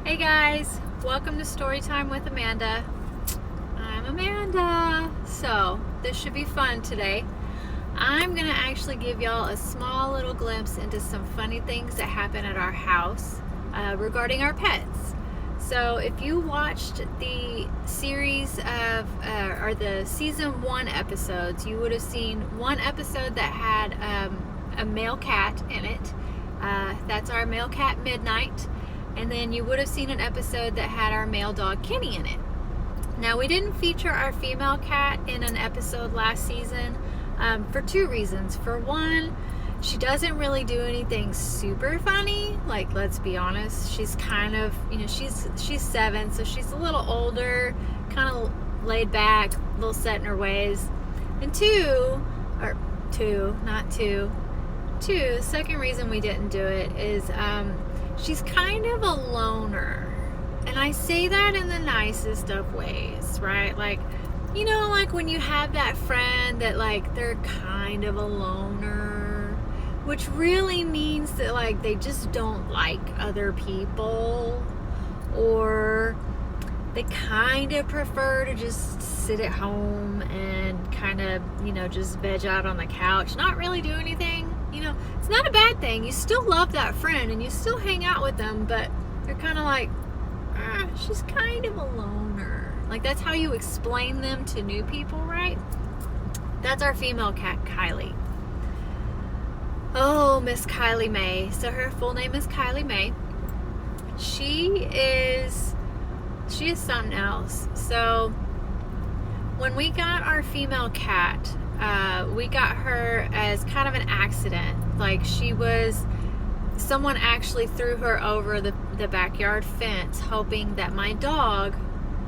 Hey guys, welcome to Storytime with Amanda. I'm Amanda. So, this should be fun today. I'm going to actually give y'all a small little glimpse into some funny things that happen at our house regarding our pets. So, if you watched the series of, or the season 1 episodes, you would have seen one episode that had a male cat in it. That's our male cat Midnight. And then you would have seen an episode that had our male dog Kenny in it. Now, we didn't feature our female cat in an episode last season for two reasons. For one, she doesn't really do anything super funny. Like, let's be honest, she's kind of, she's 7, so she's a little older, kind of laid back, a little set in her ways. And two, second reason we didn't do it is she's kind of a loner. And I say that in the nicest of ways, right? Like, like when you have that friend that, like, they're kind of a loner, which really means that, like, they just don't like other people, or they kind of prefer to just sit at home and kind of, just veg out on the couch, not really do anything. It's not a bad thing. You still love that friend and you still hang out with them, but they're kind of like, she's kind of a loner. Like, that's how you explain them to new people, right? That's our female cat, Kylee. Oh, Miss Kylee Mae. So her full name is Kylee Mae. She is something else. So when we got our female cat, we got her as kind of an accident. Like, someone actually threw her over the backyard fence, hoping that my dog,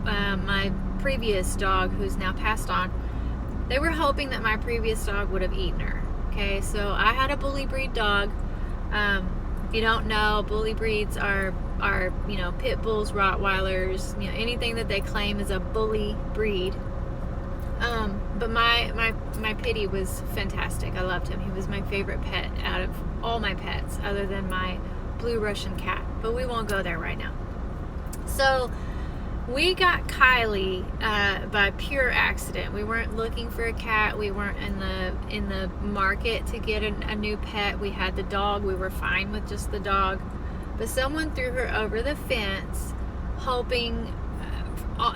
my previous dog, who's now passed on, they were hoping that my previous dog would have eaten her. Okay, so I had a bully breed dog. If you don't know, bully breeds are pit bulls, Rottweilers, anything that they claim is a bully breed. But my pitty was fantastic. I loved him. He was my favorite pet out of all my pets, other than my blue Russian cat. But we won't go there right now. So we got Kylee by pure accident. We weren't looking for a cat. We weren't in the market to get a new pet. We had the dog. We were fine with just the dog. But someone threw her over the fence, hoping,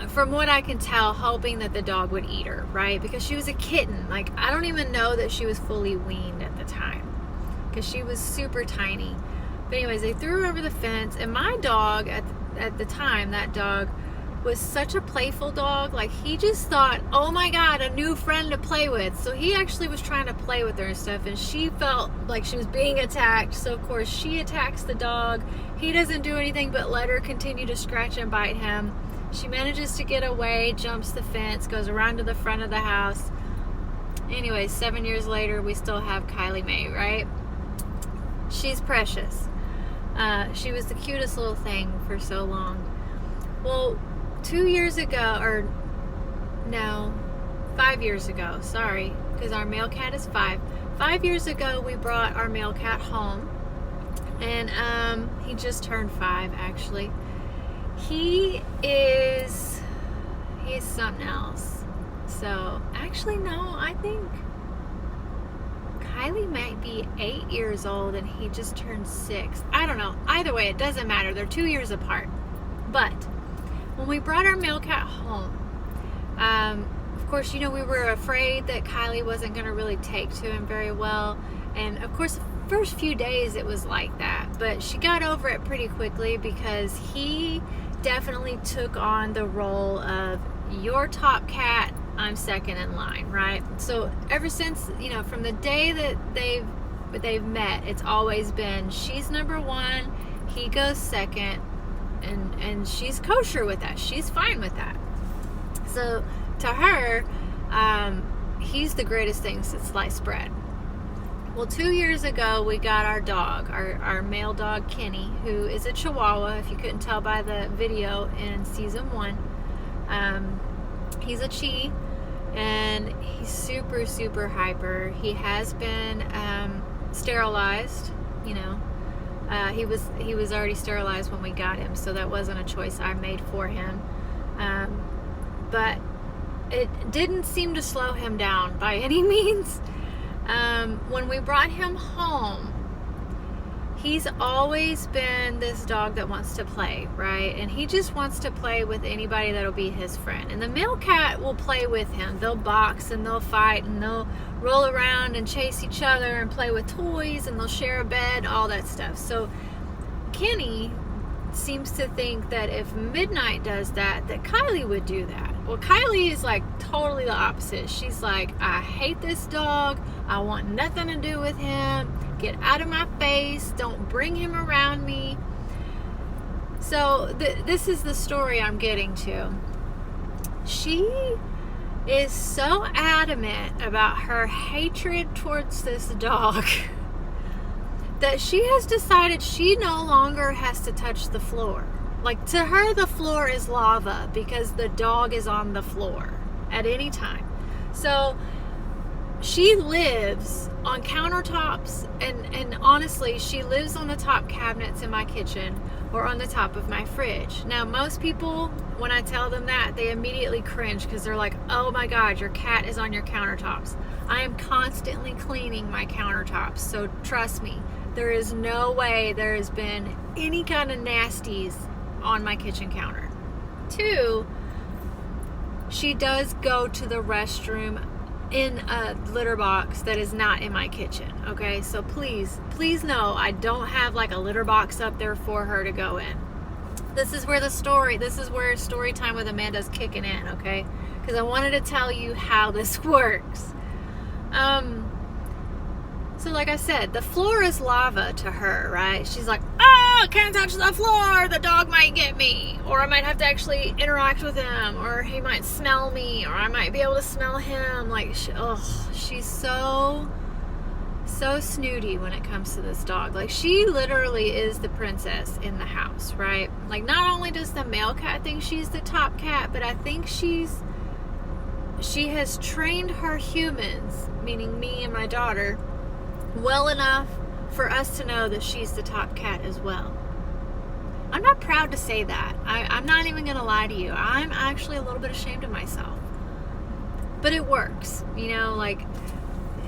from what I can tell, hoping that the dog would eat her, right? Because she was a kitten. Like, I don't even know that she was fully weaned at the time, because she was super tiny. But anyways, they threw her over the fence, and my dog at the time, that dog was such a playful dog. Like, he just thought, oh my God, a new friend to play with. So he actually was trying to play with her and stuff, and she felt like she was being attacked. So of course she attacks the dog. He doesn't do anything but let her continue to scratch and bite him. She manages to get away, jumps the fence, goes around to the front of the house. Anyways, 7 years later, we still have Kylee Mae, right? She's precious. She was the cutest little thing for so long. Well, 5 years ago, sorry, because our male cat is 5. 5 years ago, we brought our male cat home, and he just turned 5, actually. He is something else. So, actually, no, I think Kylee might be 8 years old and he just turned 6. I don't know. Either way, it doesn't matter. They're 2 years apart. But when we brought our male cat home, of course, we were afraid that Kylee wasn't going to really take to him very well. And of course, the first few days it was like that. But she got over it pretty quickly, because he definitely took on the role of your top cat, I'm second in line, right? So ever since, from the day that they've met, it's always been she's number 1, he goes second, and she's kosher with that. She's fine with that. So to her, he's the greatest thing since sliced bread. Well, 2 years ago, we got our dog, our male dog, Kenny, who is a Chihuahua, if you couldn't tell by the video in season 1. He's a Chi, and he's super, super hyper. He has been sterilized, He was already sterilized when we got him, so that wasn't a choice I made for him. But it didn't seem to slow him down by any means. When we brought him home, he's always been this dog that wants to play, right? And he just wants to play with anybody that'll be his friend. And the male cat will play with him. They'll box and they'll fight and they'll roll around and chase each other and play with toys, and they'll share a bed, all that stuff. So Kenny seems to think that if Midnight does that Kylie would do that. Well, Kylie is like totally the opposite. She's like, I hate this dog. I want nothing to do with him. Get out of my face. Don't bring him around me. So this is the story I'm getting to. She is so adamant about her hatred towards this dog that she has decided she no longer has to touch the floor. Like, to her, the floor is lava because the dog is on the floor at any time. So she lives on countertops, and honestly, she lives on the top cabinets in my kitchen or on the top of my fridge. Now, most people, when I tell them that, they immediately cringe because they're like, oh my God, your cat is on your countertops. I am constantly cleaning my countertops, so trust me, there is no way there has been any kind of nasties on my kitchen counter. 2, she does go to the restroom in a litter box that is not in my kitchen, okay? So please know I don't have like a litter box up there for her to go in. This is where story time with Amanda's kicking in, okay? Because I wanted to tell you how this works. So like I said, the floor is lava to her, right? She's like, oh, can't touch the floor. The dog might get me. Or I might have to actually interact with him. Or he might smell me. Or I might be able to smell him. Like, she's so snooty when it comes to this dog. Like, she literally is the princess in the house, right? Like, not only does the male cat think she's the top cat, but I think she has trained her humans, meaning me and my daughter, well enough for us to know that she's the top cat as well. I'm not proud to say that. I'm not even going to lie to you. I'm actually a little bit ashamed of myself. But it works. You know, like,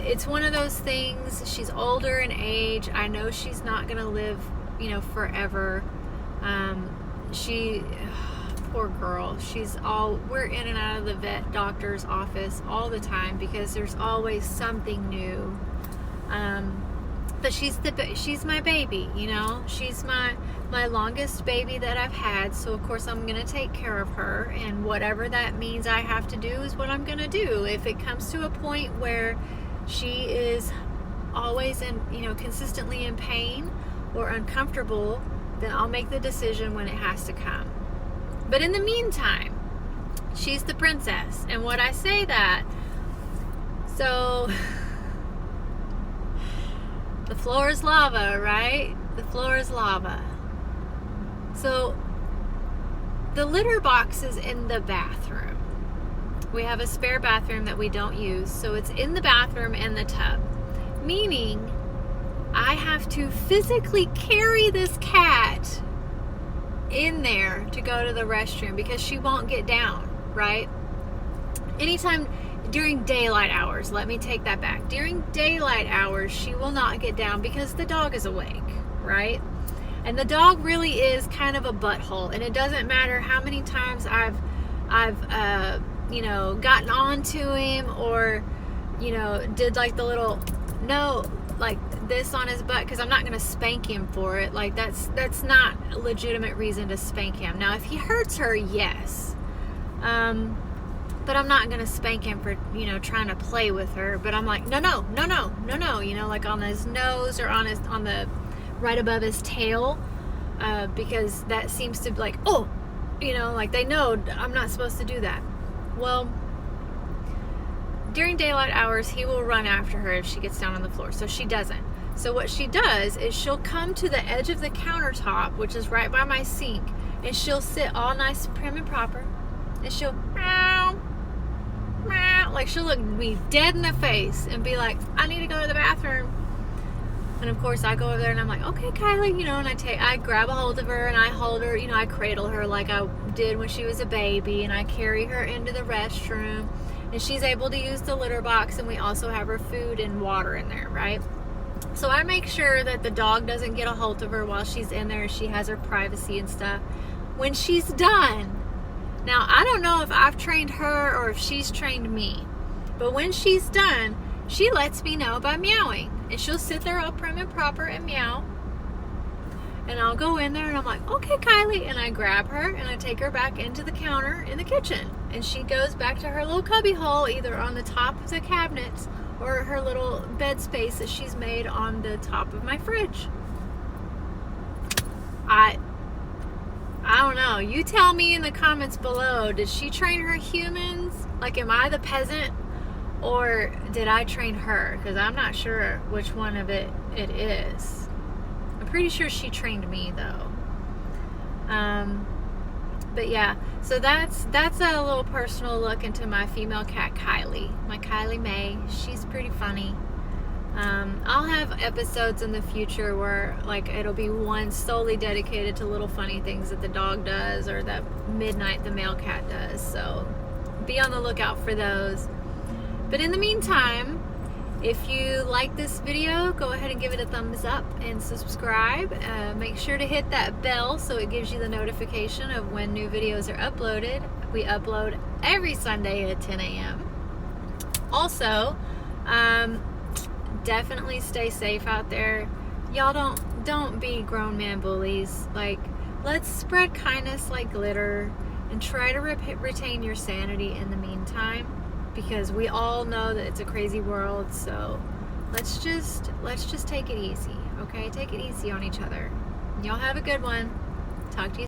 it's one of those things. She's older in age. I know she's not going to live, forever. Poor girl. We're in and out of the vet doctor's office all the time because there's always something new. But she's my baby, she's my longest baby that I've had. So of course I'm going to take care of her, and whatever that means I have to do is what I'm going to do. If it comes to a point where she is always consistently in pain or uncomfortable, then I'll make the decision when it has to come. But in the meantime, she's the princess. And when I say that, so the floor is lava, right? The floor is lava. So the litter box is in the bathroom. We have a spare bathroom that we don't use, so it's in the bathroom and the tub. Meaning, I have to physically carry this cat in there to go to the restroom because she won't get down, right? Anytime during daylight hours, let me take that back. During daylight hours, she will not get down because the dog is awake, right? And the dog really is kind of a butthole, and it doesn't matter how many times I've gotten on to him or, did like the little, like this on his butt, because I'm not going to spank him for it. Like, that's not a legitimate reason to spank him. Now, if he hurts her, yes. But I'm not going to spank him for, trying to play with her. But I'm like, no, like on his nose or on the right above his tail, because that seems to be like, like they know I'm not supposed to do that. Well, during daylight hours, he will run after her if she gets down on the floor. So she doesn't. So what she does is she'll come to the edge of the countertop, which is right by my sink, and she'll sit all nice, prim and proper, and she'll meow, meow, like she'll look me dead in the face and be like, I need to go to the bathroom. And of course I go over there and I'm like, okay, Kylie, you know, and I grab a hold of her and I hold her, you know, I cradle her like I did when she was a baby, and I carry her into the restroom, and she's able to use the litter box, and we also have her food and water in there, right? So I make sure that the dog doesn't get a hold of her while she's in there. She has her privacy and stuff. When she's done, now I don't know if I've trained her or if she's trained me, but when she's done, she lets me know by meowing. And she'll sit there all prim and proper and meow. And I'll go in there and I'm like, okay, Kylie. And I grab her and I take her back into the counter in the kitchen. And she goes back to her little cubby hole, either on the top of the cabinets or her little bed space that she's made on the top of my fridge. I don't know. You tell me in the comments below, did she train her humans? Like, am I the peasant? Or did I train her? Because I'm not sure which one of it is. I'm pretty sure she trained me though. But yeah, so that's a little personal look into my female cat Kylie, my Kylee Mae. She's pretty funny. I'll have episodes in the future where like it'll be one solely dedicated to little funny things that the dog does or that Midnight the male cat does. So be on the lookout for those. But in the meantime, if you like this video, go ahead and give it a thumbs up and subscribe. Make sure to hit that bell so it gives you the notification of when new videos are uploaded. We upload every Sunday at 10 a.m. Also, definitely stay safe out there. Y'all don't be grown man bullies. Like, let's spread kindness like glitter and try to retain your sanity in the meantime. Because we all know that it's a crazy world, so let's just take it easy, okay? Take it easy on each other. Y'all have a good one. Talk to you